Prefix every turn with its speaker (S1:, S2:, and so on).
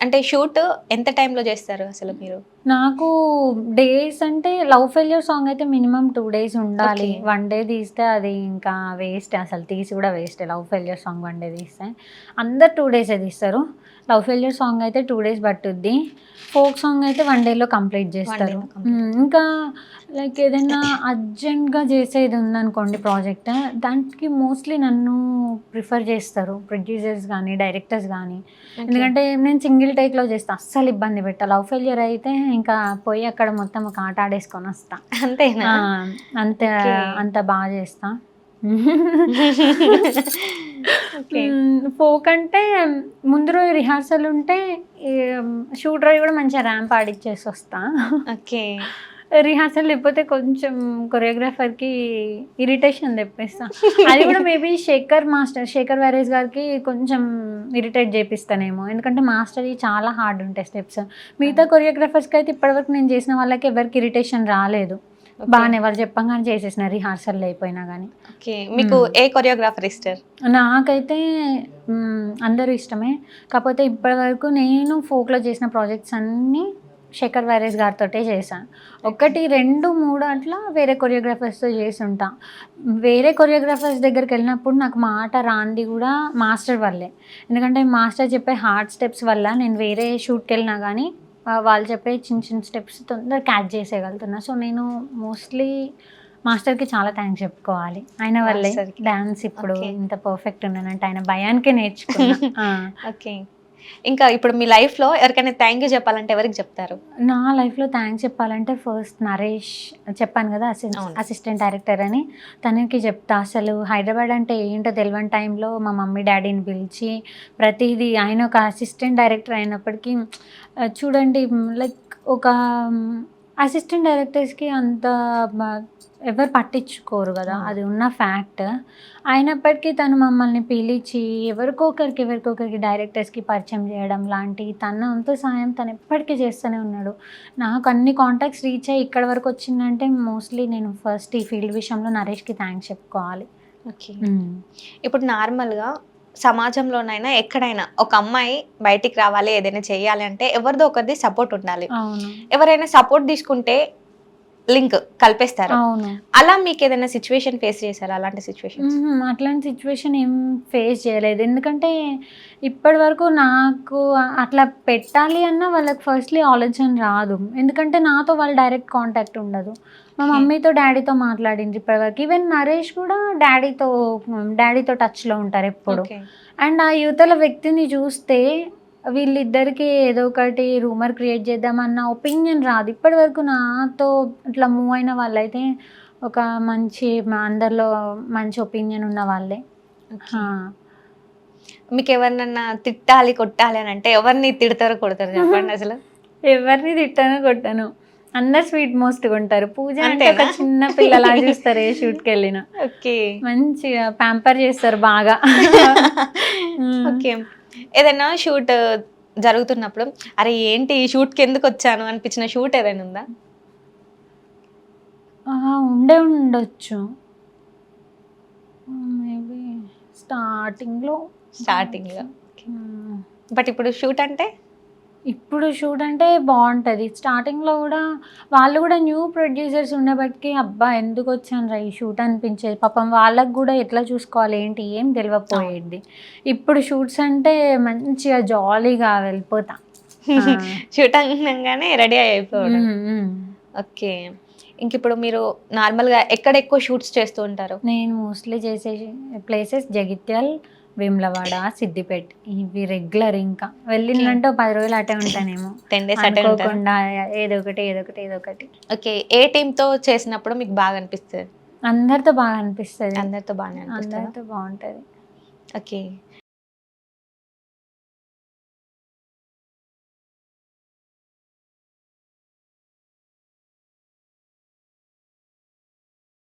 S1: అంటే షూట్ ఎంత టైంలో చేస్తారు అసలు మీరు?
S2: నాకు డేస్ అంటే 'లవ్ ఫెయిల్యూర్' సాంగ్ అయితే మినిమమ్ 2 డేస్ ఉండాలి.
S1: ఓకే.
S2: 1 డే తీస్తే అది ఇంకా వేస్ట్, అసలు తీసి కూడా వేస్టే 'లవ్ ఫెయిల్యూర్' సాంగ్ 1 డే తీస్తే. అందరు 2 డేసే తీస్తారు. 'లవ్ ఫెయిల్యూర్' సాంగ్ అయితే 2 డేస్ పట్టుద్ది. ఫోక్ సాంగ్ అయితే 1 డేలో కంప్లీట్
S1: 1
S2: చేస్తారు.
S1: డేలో కంప్లీట్.
S2: ఇంకా లైక్ ఏదైనా అర్జెంట్‌గా చేసేది ఉందనుకోండి ప్రాజెక్ట్, దానికి మోస్ట్‌లీ నన్ను ప్రిఫర్ చేస్తారు ప్రొడ్యూసర్స్ గానీ, డైరెక్టర్స్ గానీ.
S1: ఓకే.
S2: ఎందుకంటే నేను సింగిల్ టేక్‌లో చేస్తా. అస్సలు ఇబ్బంది పెట్టా. 'లవ్ ఫెయిల్యూర్' అయితే ఇంకా పోయి అక్కడ మొత్తం ఒక ఆట ఆడేసుకొనొస్తా.
S1: అంతేనా?
S2: ఆ! అంత
S1: ఓకే.
S2: అంత బా చేస్తా.
S1: ఓకే.
S2: ఫోక్ అంటే ముందు రోజు రిహార్సల్ ఉంటే ఈ షూట్ రోజు కూడా మంచిగా ర్యాంప్ ఆడిచ్చేసొస్తా.
S1: ఓకే.
S2: రిహార్సల్ లేకపోతే కొంచెం కొరియోగ్రాఫర్‌కి ఇరిటేషన్ తెప్పిస్తా. అది కూడా మేబీ శేఖర్ వారేస్ గారికి కొంచెం ఇరిటేట్ చేపిస్తానేమో. ఎందుకంటే మాస్టర్‌వి చాలా హార్డ్ ఉంటాయి స్టెప్స్. మిగతా కొరియోగ్రాఫర్స్‌కి అయితే ఇప్పటివరకు నేను చేసిన వాళ్ళకి ఎవరికీ ఇరిటేషన్ రాలేదు.
S1: ఓకే.
S2: బానే వాళ్ళు చెప్పంగానే చేసేసిన రిహార్సల్ లేకపోయినా గానీ.
S1: ఓకే. మీకు ఏ కొరియోగ్రాఫర్ ఇష్టం?
S2: నాకైతే అందరూ ఇష్టమే. కాకపోతే ఇప్పటివరకు నేను ఫోక్‌లో చేసిన ప్రాజెక్ట్స్ అన్నీ శేఖర్ వారేస్ గారితోటే చేశా. 1, 2, 3 అట్లా వేరే కొరియోగ్రాఫర్స్‌తో చేసుంటా. వేరే కొరియోగ్రాఫర్స్ దగ్గరికెళ్ళినప్పుడు నాకు మాట రానిది గూడా మాస్టర్ వల్లే. ఎందుకంటే మాస్టర్ చెప్పే హార్డ్ స్టెప్స్ వల్ల నేను వేరే షూట్‌కెళ్ళినా గానీ వాళ్ళు చెప్పే చిన్న చిన్న స్టెప్స్ తొందరగా క్యాచ్ చేసేయగలుగుతున్నా. సో, నేను మోస్ట్‌లీ మాస్టర్‌కి చాలా థాంక్స్ చెప్పుకోవాలి. ఆయన వల్లే
S1: మాస్టర్‌కి.
S2: డాన్స్ ఇప్పుడు
S1: ఓకే.
S2: ఇంత పర్ఫెక్ట్ ఉన్నానంటే ఆయన భయానికే నేర్చుకున్నా. ఆ!
S1: ఓకే. ఇంకా ఇప్పుడు మీ లైఫ్‌లో ఎవరికైనా థాంక్ యూ చెప్పాలంటే ఎవరికి చెప్తారు?
S2: నా లైఫ్‌లో థాంక్స్ చెప్పాలంటే ఫస్ట్ నరేష్, చెప్పాను కదా!
S1: అవును.
S2: అసిస్టెంట్ డైరెక్టర్ అని. తనకి చెప్తా. అసలు హైదరాబాద్ అంటే ఏంటో తెలవని టైంలో మా మమ్మీ డ్యాడీని పిలిచి ప్రతీదీ, ఆయన ఒక అసిస్టెంట్ డైరెక్టర్ అయినప్పటికీ చూడండి, లైక్ ఒక అసిస్టెంట్ డైరెక్టర్స్‌కి అంత బ ఎవరు పట్టించుకోరు కదా!
S1: అవును.
S2: అది ఉన్న ఫ్యాక్ట్. అయినప్పటికీ తను మమ్మల్ని పిలిచి ఎవరికొకరికి డైరెక్టర్స్‌కి పరిచయం చేయడం లాంటి తన వంతు సహాయం తను ఎప్పటికీ చేస్తూనే ఉన్నాడు. నాకు అన్ని కాంటాక్ట్స్ రీచ్ అయ్యి ఇక్కడి వరకు వచ్చిందంటే మోస్ట్‌లీ నేను ఫస్ట్ ఈ ఫీల్డ్ విషయంలో నరేష్‌కి థాంక్స్ చెప్పుకోవాలి.
S1: ఓకే.
S2: హ్మ్.
S1: ఇప్పుడు నార్మల్‌గా సమాజంలోనైనా, ఎక్కడైనా ఒక అమ్మాయి బయటికి రావాలి, ఏదైనా చేయాలి అంటే ఎవరిదో ఒకరిది సపోర్ట్ ఉండాలి.
S2: అవును.
S1: ఎవరైనా సపోర్ట్ తీసుకుంటే లింక్ కలిపేస్తారు.
S2: అవును.
S1: అలా మీకేదైనా సిట్యుయేషన్ ఫేస్ చేసారా? అలాంటి సిట్యుయేషన్స్?
S2: అట్లాంటి సిట్యుయేషన్ ఏం ఫేస్ చేయలేదు. ఎందుకంటే ఇప్పటివరకు నాకు అట్లా పెట్టాలి అన్నా వాళ్ళకి ఫస్ట్‌లీ ఆలోచన రాదు. ఎందుకంటే నాతో వాళ్ళు డైరెక్ట్ కాంటాక్ట్ ఉండదు. మా
S1: ఓకే.
S2: మమ్మీతో, డ్యాడీతో మాట్లాడిండ్రు ఇప్పటివరకు. ఈవెన్ నరేష్ కూడా డ్యాడీతో టచ్‌లో ఉంటారెప్పుడు.
S1: ఓకే.
S2: అండ్ ఆ యువతల వ్యక్తిని చూస్తే వీళ్ళిద్దరికీ ఏదో ఒకటి రూమర్ క్రియేట్ చేద్దామన్న ఒపీనియన్ రాదు. ఇప్పటివరకు నాతో ఇట్లా మూవ్ అయిన వాళ్ళైతే ఒక మంచి అందరిలో మంచి ఒపీనియన్ ఉన్న వాళ్ళే.
S1: ఓకే.
S2: ఆ!
S1: మీకెవరినన్నా తిట్టాలి, కొట్టాలి అనంటే ఎవరిని తిడతారో, కొడతారో చెప్పండసలు?
S2: ఎవరిని తిట్టను, కొట్టను. అందరు స్వీట్ మోస్ట్‌గా ఉంటారు. పూజ అంటే ఒక
S1: అంతేనా?
S2: చిన్న పిల్లలా చూస్తారు ఏ షూట్‌కెళ్ళినా.
S1: ఓకే.
S2: మంచిగా ప్యాంపర్ చేస్తారు బాగా. హ్మ్.
S1: ఓకే. ఏదైనా షూట్ జరుగుతున్నప్పుడు, అరే! ఏంటి ఈ షూట్‌కెందుకొచ్చాను అనిపించిన షూట్ ఏదైనా ఉందా?
S2: ఉండే ఉండొచ్చు. మేబీ స్టార్టింగ్‌లో
S1: స్టార్టింగ్‌లో.
S2: కావచ్చు.
S1: ఓకే.
S2: హ్మ్.
S1: బట్ ఇప్పుడు షూట్ అంటే
S2: ఇప్పుడు షూట్ అంటే బావుంటది. స్టార్టింగ్‌లో గూడా వాళ్ళు గూడా న్యూ ప్రొడ్యూసర్స్ ఉండబట్టికి అబ్బా! ఎందుకొచ్చానురా ఈ షూట్ అనిపించేది. పాపం వాళ్ళకి గూడా ఎట్లా చూసుకోవాలి ఏంటి ఏం
S1: అవును.
S2: తెలవకపోయేది. ఇప్పుడు షూట్స్ అంటే మంచిగా జాలీగా వెళ్ళిపోతా. ఆ!
S1: షూట్ అనంగానే రెడీ అయిపోవడం.
S2: హ్మ్.
S1: ఓకే. ఇంకిప్పుడు మీరు నార్మల్‌గా ఎక్కడెక్కువ షూట్స్ చేస్తూ ఉంటారు?
S2: నేను మోస్ట్‌లీ చేసే ప్లేసెస్ జగిత్యాల్, వేములవాడ, సిద్దిపేట్ ఇవి రెగ్యులర్ ఇంకా.
S1: ఓకే.
S2: వెళ్ళిందంటే ఓ 10 రోజులు అటే ఉంటానేమో.
S1: 10 డేస్ అటే ఉంటారా?
S2: అనుకోకుండా ఏదో ఒకటి.
S1: ఓకే. ఏ టీమ్‌తో చేసినప్పుడు మీకు బాగా అనిపిస్తది?
S2: అందరితో బాగా అనిపిస్తది.
S1: అందరితో బానే అనిపిస్తదా?
S2: అందరితో బావుంటది.
S1: ఓకే.